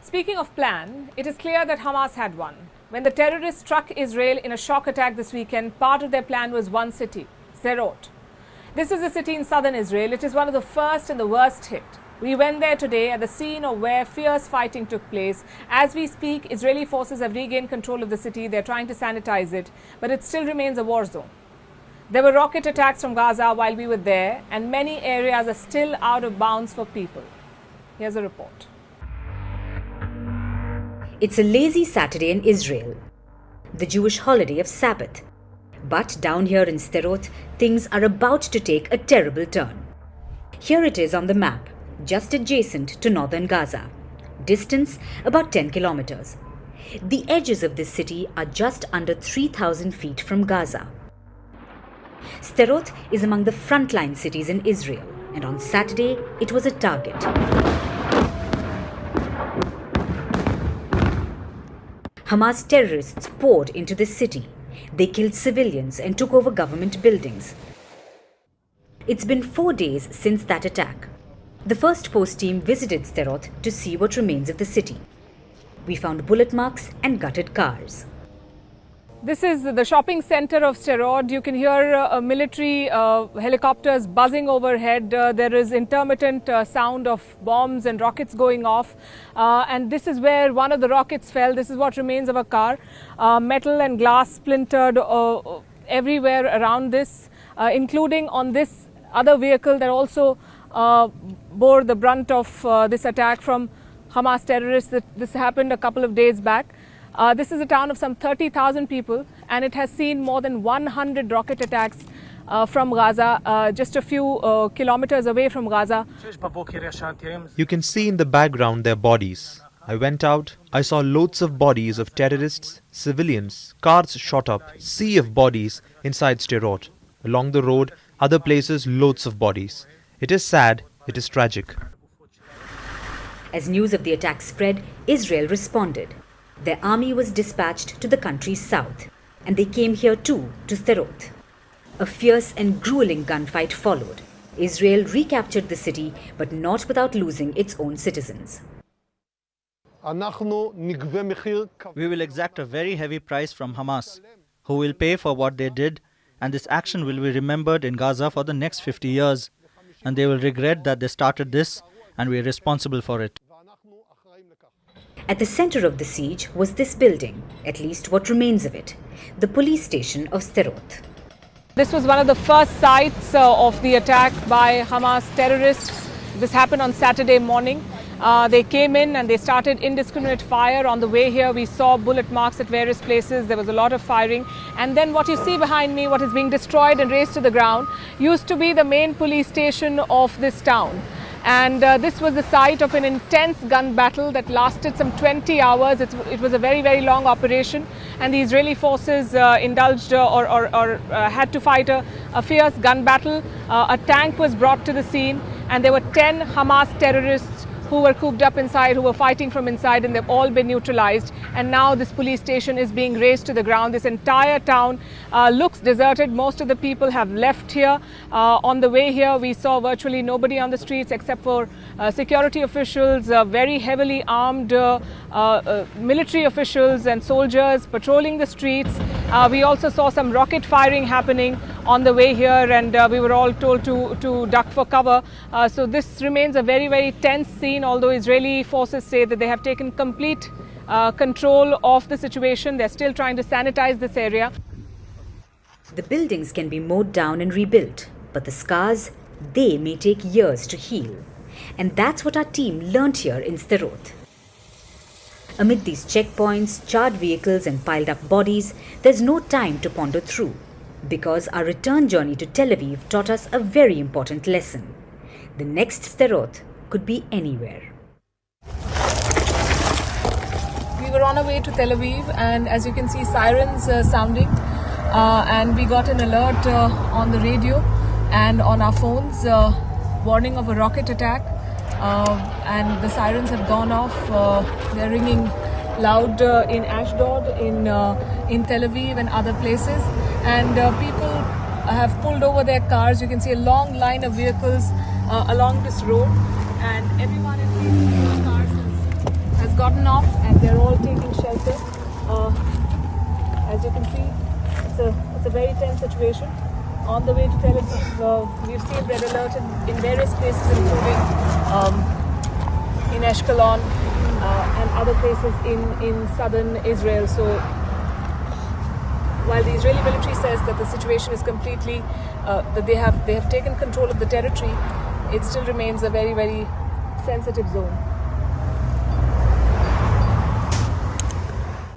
Speaking of plan, it is clear that Hamas had one. When the terrorists struck Israel in a shock attack this weekend, part of their plan was one city, Sderot. This is a city in southern Israel. It is one of the first and the worst hit. We went there today at the scene of where fierce fighting took place. As we speak, Israeli forces have regained control of the city. They're trying to sanitize it, but it still remains a war zone. There were rocket attacks from Gaza while we were there, and many areas are still out of bounds for people. Here's a report. It's a lazy Saturday in Israel, the Jewish holiday of Sabbath. But down here in Sderot, things are about to take a terrible turn. Here it is on the map, just adjacent to northern Gaza. Distance about 10 kilometers. The edges of this city are just under 3,000 feet from Gaza. Sderot is among the frontline cities in Israel, and on Saturday it was a target. Hamas terrorists poured into the city. They killed civilians and took over government buildings. It's been 4 days since that attack. The Firstpost team visited Sderot to see what remains of the city. We found bullet marks and gutted cars. This is the shopping center of Sderot. You can hear military helicopters buzzing overhead. There is intermittent sound of bombs and rockets going off. And this is where one of the rockets fell. This is what remains of a car. Metal and glass splintered everywhere around this, including on this other vehicle that also bore the brunt of this attack from Hamas terrorists. This happened a couple of days back. This is a town of some 30,000 people, and it has seen more than 100 rocket attacks from Gaza, just a few kilometers away from Gaza. You can see in the background their bodies. I went out, I saw loads of bodies of terrorists, civilians, cars shot up, sea of bodies inside Sderot. Along the road, other places, loads of bodies. It is sad, it is tragic. As news of the attack spread, Israel responded. Their army was dispatched to the country's south, and they came here too, to Sderot. A fierce and grueling gunfight followed. Israel recaptured the city, but not without losing its own citizens. We will exact a very heavy price from Hamas, who will pay for what they did, and this action will be remembered in Gaza for the next 50 years, and they will regret that they started this, and we are responsible for it. At the center of the siege was this building, at least what remains of it, the police station of Sderot. This was one of the first sites of the attack by Hamas terrorists. This happened on Saturday morning. They came in and they started indiscriminate fire. On the way here, we saw bullet marks at various places. There was a lot of firing. And then what you see behind me, what is being destroyed and razed to the ground, used to be the main police station of this town. And this was the site of an intense gun battle that lasted some 20 hours. It was a very, very long operation, and the Israeli forces indulged or had to fight a fierce gun battle. A tank was brought to the scene, and there were 10 Hamas terrorists who were cooped up inside, who were fighting from inside, and they've all been neutralized. And now this police station is being razed to the ground. This entire town looks deserted. Most of the people have left here. On the way here, we saw virtually nobody on the streets except for security officials, very heavily armed military officials and soldiers patrolling the streets. We also saw some rocket firing happening on the way here, and we were all told to duck for cover. So this remains a very, very tense scene, although Israeli forces say that they have taken complete control of the situation. They're still trying to sanitize this area. The buildings can be mowed down and rebuilt, but the scars, they may take years to heal. And that's what our team learnt here in Sderot. Amid these checkpoints, charred vehicles and piled up bodies, there's no time to ponder through, because our return journey to Tel Aviv taught us a very important lesson. The next Sderot could be anywhere. We were on our way to Tel Aviv, and as you can see, sirens sounding, and we got an alert on the radio and on our phones, warning of a rocket attack, and the sirens have gone off. They're ringing loud in Ashdod, in Tel Aviv and other places, and people have pulled over their cars. You can see a long line of vehicles along this road, and everyone in these cars has has gotten off and they're all taking shelter. As you can see, it's a very tense situation. On the way to Tel Aviv, we've seen red alert in various places, including in Ashkelon and other places in southern Israel. So while the Israeli military says that the situation is completely, that they have taken control of the territory, it still remains a very, very sensitive zone.